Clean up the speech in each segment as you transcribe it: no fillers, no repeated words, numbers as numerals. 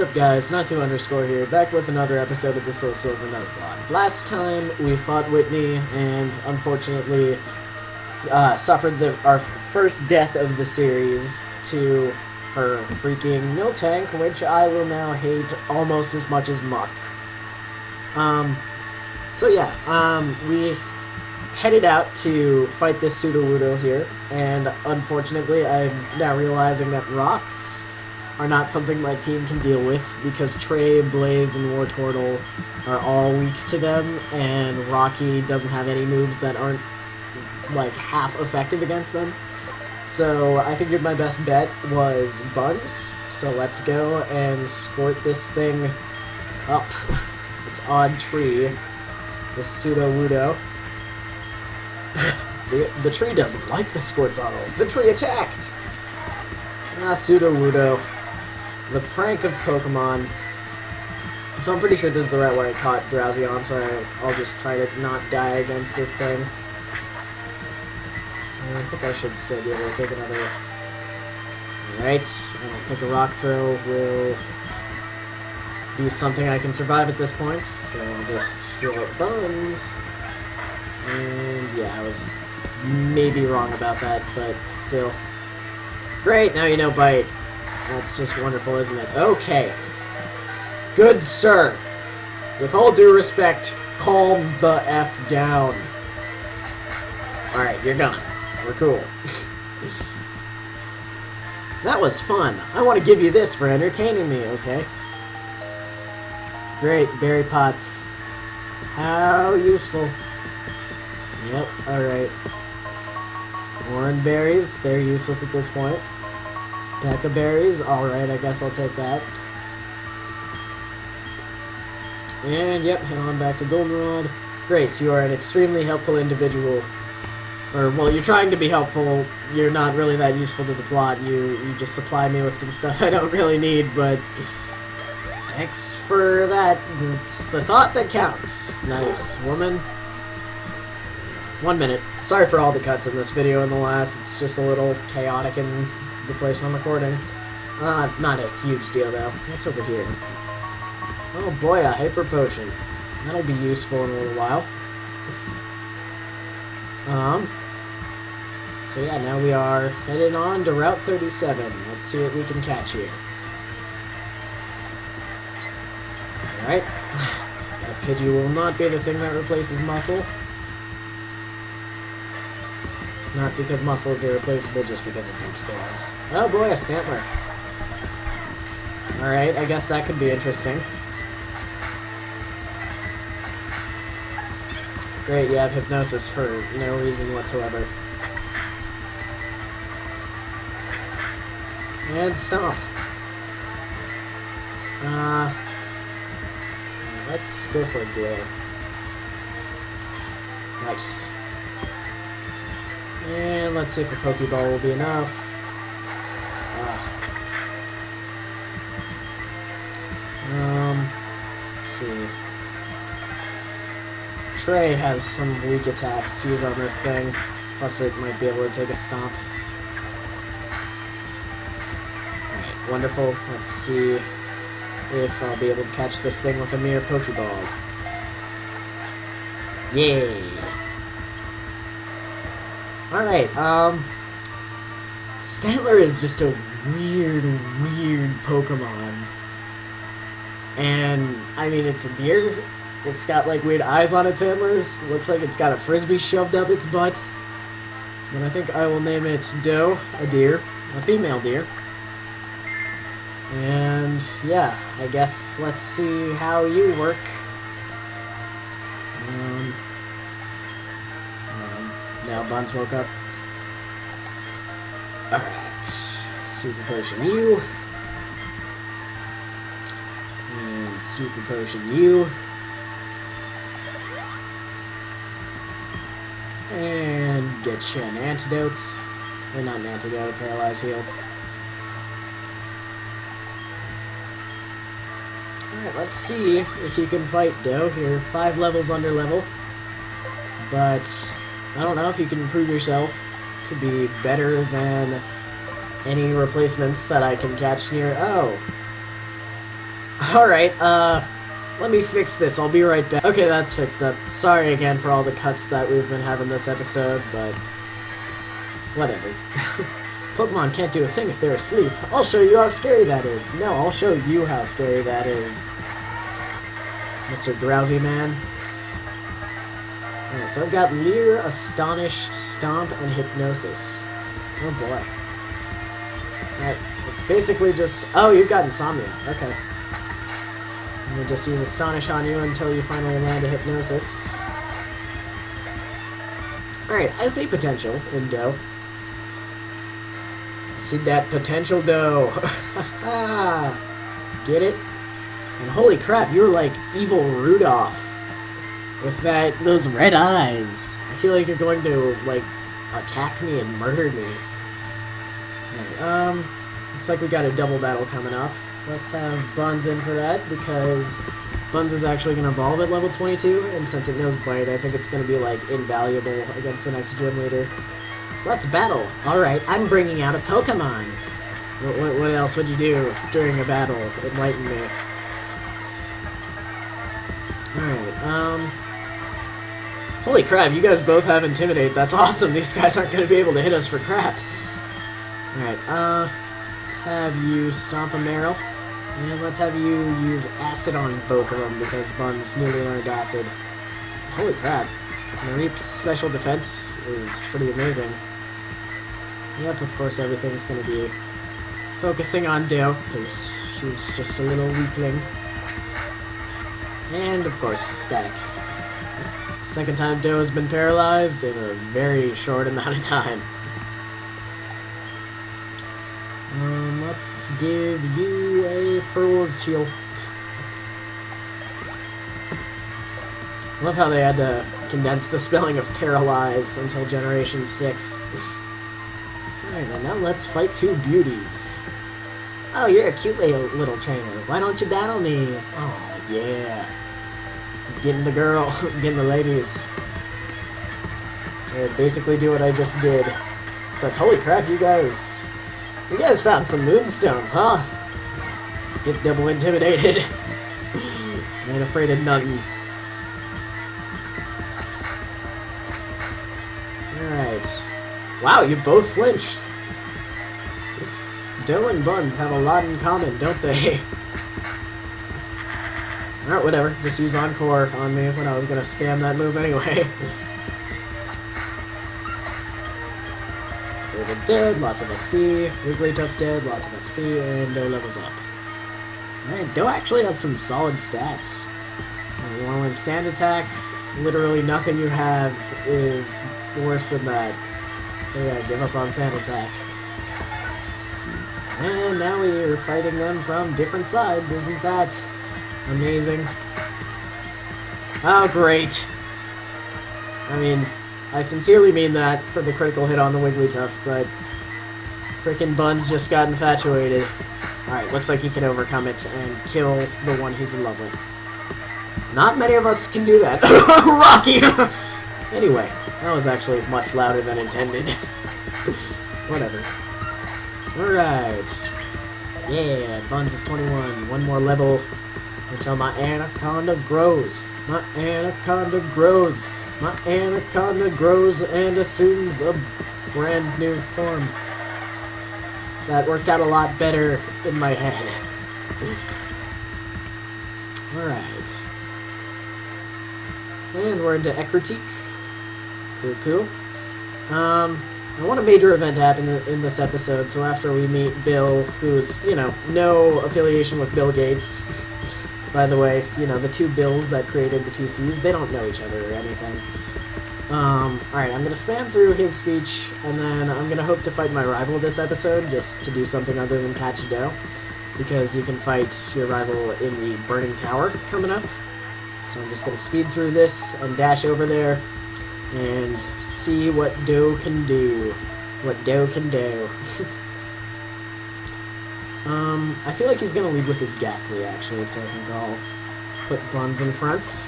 What's up guys, Not2_ here, back with another episode of the Soul Silver Nuzlocke. Last time we fought Whitney and unfortunately suffered our first death of the series to her freaking Miltank, which I will now hate almost as much as Muck. We headed out to fight this Sudowoodo here, and unfortunately I'm now realizing that rocks are not something my team can deal with, because Trey, Blaze, and Wartortle are all weak to them, and Rocky doesn't have any moves that aren't, like, half effective against them. So I figured my best bet was Buns, so let's go and squirt this thing up this odd tree, this Sudowoodo. The tree doesn't like the squirt bottles. The tree attacked! Sudowoodo. The prank of Pokemon. So I'm pretty sure this is the right one I caught Drowsy on, so I'll just try to not die against this thing. I think I should still be able to take another... Alright, I don't think a rock throw will be something I can survive at this point, so I'll just heal up Bones. And yeah, I was maybe wrong about that, but still. Great, now you know Bite. That's just wonderful, isn't it? Okay. Good sir. With all due respect, calm the F down. Alright, you're done. We're cool. That was fun. I want to give you this for entertaining me, okay? Great, berry pots. How useful. Yep, alright. Orange berries, they're useless at this point. Pekka berries, alright, I guess I'll take that. And yep, head on back to Goldenrod. Great, you are an extremely helpful individual. Or, well, you're trying to be helpful, you're not really that useful to the plot, you just supply me with some stuff I don't really need, but... Thanks for that, it's the thought that counts. Nice, woman. 1 minute. Sorry for all the cuts in this video and the last, it's just a little chaotic in the place I'm recording. Not a huge deal though. What's over here? Oh boy, a hyper potion. That'll be useful in a little while. So yeah, now we are headed on to Route 37. Let's see what we can catch here. Alright. That Pidgey will not be the thing that replaces Muscle. Not because Muscle is irreplaceable, just because of Deep Skills. Oh boy, a Stantler. Alright, I guess that could be interesting. Great, you have Hypnosis for no reason whatsoever. And Stomp. Let's go for a Glare. Nice. And let's see if a Pokeball will be enough. Let's see. Trey has some weak attacks to use on this thing. Plus it might be able to take a Stomp. Alright, wonderful. Let's see if I'll be able to catch this thing with a mere Pokeball. Yay! Alright, Stantler is just a weird Pokemon. And, I mean, it's a deer. It's got, like, weird eyes on its antlers. Looks like it's got a frisbee shoved up its butt. And I think I will name it Doe, a deer. A female deer. And, yeah, I guess let's see how you work. Now Buns woke up. Alright. Super Potion you. And Super Potion you. And get you an antidote. Or not an antidote, a Paralyze Heal. Alright, let's see if you can fight Doe. You're 5 levels under level. But I don't know if you can prove yourself to be better than any replacements that I can catch near... Oh. Alright, let me fix this. I'll be right back. Okay, that's fixed up. Sorry again for all the cuts that we've been having this episode, but whatever. Pokemon can't do a thing if they're asleep. I'll show you how scary that is. No, I'll show you how scary that is, Mr. Drowsy Man. Alright, so I've got Leer, Astonish, Stomp, and Hypnosis. Oh boy. Alright, it's basically just... Oh, you've got Insomnia. Okay. I'm gonna just use Astonish on you until you finally land a Hypnosis. Alright, I see potential in Doe. See that potential, Doe. Get it? And holy crap, you're like evil Rudolph. With those red eyes. I feel like you're going to, like, attack me and murder me. Right, looks like we got a double battle coming up. Let's have Buns in for that, because Buns is actually going to evolve at level 22, and since it knows Bite, I think it's going to be, like, invaluable against the next gym leader. Let's battle! Alright, I'm bringing out a Pokemon! What else would you do during a battle? Enlighten me. Alright, holy crap, you guys both have Intimidate. That's awesome. These guys aren't going to be able to hit us for crap. Alright, let's have you Stomp a Meryl. And let's have you use Acid on both of them, because Buns newly learned Acid. Holy crap. Mareep's special defense is pretty amazing. Yep, of course everything's going to be focusing on Doe, because she's just a little weakling. And, of course, Static. Second time Doe has been paralyzed in a very short amount of time. Let's give you a Pearl's Heal. I love how they had to condense the spelling of Paralyze until Generation 6. Alright, and now let's fight two beauties. Oh, you're a cute little trainer. Why don't you battle me? Oh, yeah. Getting the girl, getting the ladies. And basically do what I just did. Except, holy crap, you guys found some moonstones, huh? Get double intimidated. Ain't afraid of nothing. Alright. Wow, you both flinched. Doe and Buns have a lot in common, don't they? Alright, whatever. Just use Encore on me when I was gonna spam that move anyway. Favorite's dead, lots of XP. Wigglytuff's dead, lots of XP, and Doe levels up. Alright, Doe actually has some solid stats. You wanna win Sand Attack? Literally nothing you have is worse than that. So yeah, give up on Sand Attack. And now we're fighting them from different sides, isn't that amazing? Oh, great. I mean, I sincerely mean that for the critical hit on the Wigglytuff, but frickin' Buns just got infatuated. Alright, looks like he can overcome it and kill the one he's in love with. Not many of us can do that. Rocky! Anyway, that was actually much louder than intended. Whatever. Alright. Yeah, Buns is 21. One more level until my anaconda grows. My anaconda grows. My anaconda grows and assumes a brand new form. That worked out a lot better in my head. Alright. And we're into Ekruteak. Cool. I want a major event to happen in this episode, so after we meet Bill, who's, you know, no affiliation with Bill Gates. By the way, you know, the two Bills that created the PCs, they don't know each other or anything. Alright, I'm gonna spam through his speech, and then I'm gonna hope to fight my rival this episode, just to do something other than catch Doe. Because you can fight your rival in the Burning Tower coming up. So I'm just gonna speed through this and dash over there and see what Doe can do. What Doe can do. I feel like he's gonna lead with his Ghastly, actually, so I think I'll put Buns in front.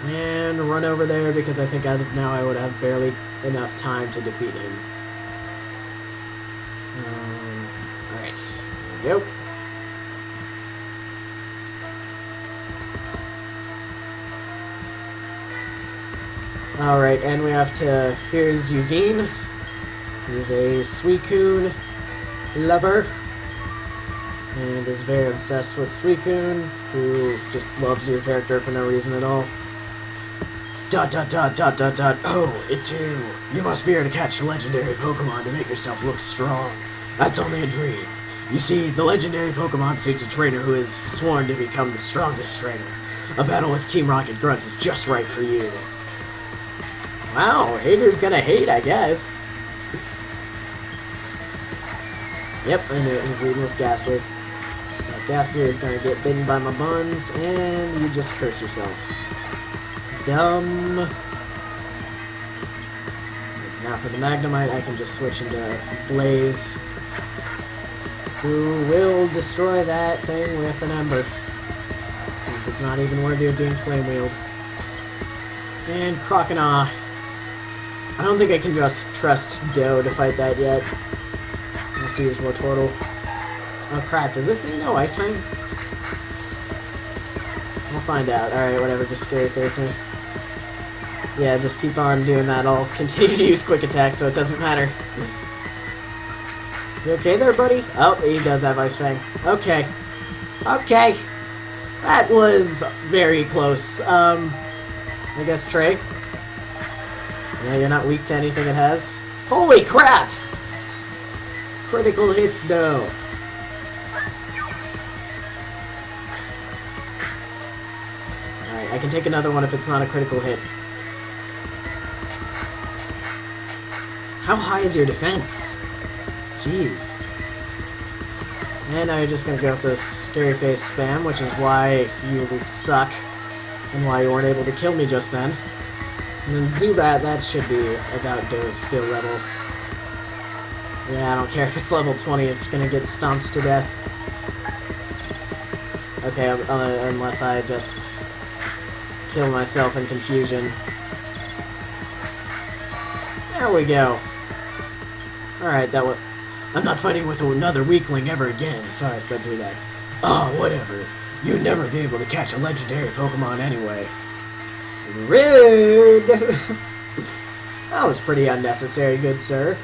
And run over there, because I think as of now I would have barely enough time to defeat him. Alright, there we go. Alright, and we have to... Here's Eugene. He's a Suicune lover. And is very obsessed with Suicune, who just loves your character for no reason at all. ... Oh, it's you. You must be here to catch the legendary Pokemon to make yourself look strong. That's only a dream. You see, the legendary Pokemon suits a trainer who is sworn to become the strongest trainer. A battle with Team Rocket Grunts is just right for you. Wow, haters gonna hate, I guess. Yep, I knew it was leading with Ghastly. So Ghastly is gonna get bitten by my buns, and you just curse yourself. Dumb. So now for the Magnemite, I can just switch into Blaze, who will destroy that thing with an Ember, since it's not even worthy of being Flame Wheeled. And Croconaw. I don't think I can just trust Doe to fight that yet. I have to use more Turtle. Oh crap, does this thing know Ice Fang? We'll find out. Alright, whatever, just Scary Face me. Yeah, just keep on doing that. I'll continue to use Quick Attack so it doesn't matter. You okay there, buddy? Oh, he does have Ice Fang. Okay. Okay. That was very close. I guess Trey. Yeah, you're not weak to anything it has. Holy crap! Critical hits, though. Alright, I can take another one if it's not a critical hit. How high is your defense? Jeez. And now you're just gonna go with this Scary Face spam, which is why you suck, and why you weren't able to kill me just then. And then Zubat, that should be about Doe's skill level. Yeah, I don't care if it's level 20, it's gonna get stomped to death. Okay, unless I just kill myself in confusion. There we go. Alright, that was... I'm not fighting with another weakling ever again. Sorry I sped through that. Oh, whatever. You'd never be able to catch a legendary Pokemon anyway. Rude! That was pretty unnecessary, good sir.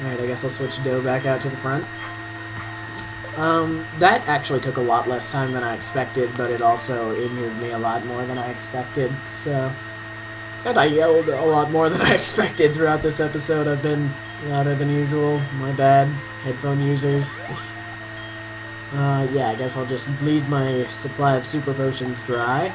Alright, I guess I'll switch Doe back out to the front. That actually took a lot less time than I expected, but it also injured me a lot more than I expected, so... And I yelled a lot more than I expected throughout this episode. I've been louder than usual. My bad. Headphone users. Yeah, I guess I'll just bleed my supply of super potions dry.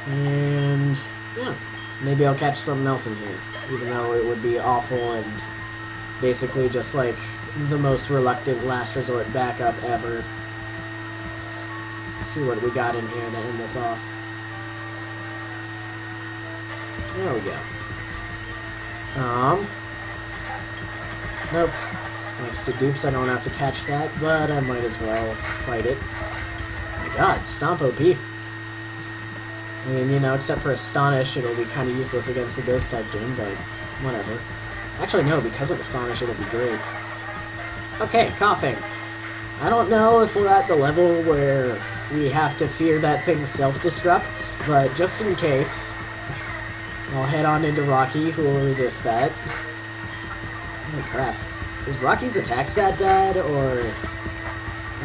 And, yeah, maybe I'll catch something else in here. Even though it would be awful and basically just like the most reluctant last resort backup ever. Let's see what we got in here to end this off. There we go. Nope. Thanks to dupes, I don't have to catch that, but I might as well fight it. Oh my god, Stomp OP. I mean, you know, except for Astonish, it'll be kind of useless against the Ghost-type gym, but whatever. Actually, no, because of Astonish, it'll be great. Okay, coughing. I don't know if we're at the level where we have to fear that thing self-destructs, but just in case... I'll head on into Rocky, who will resist that. Holy crap. Is Rocky's attack stat bad, or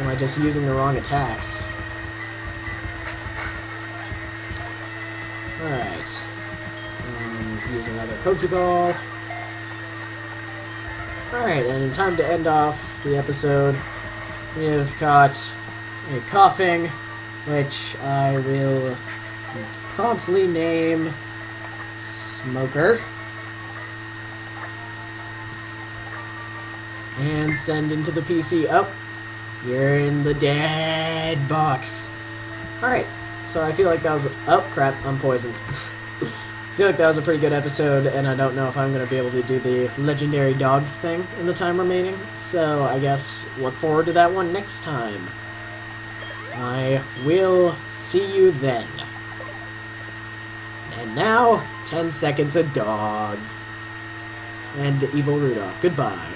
am I just using the wrong attacks? Alright. Use another Pokeball. Alright, and in time to end off the episode, we have caught a coughing, which I will promptly name... Smoker. And send into the PC. Oh, you're in the dead box. Alright, so I feel like that was... Oh, crap, I'm poisoned. I feel like that was a pretty good episode, and I don't know if I'm going to be able to do the legendary dogs thing in the time remaining, so I guess look forward to that one next time. I will see you then. And now... 10 seconds of dogs. And Evil Rudolph. Goodbye.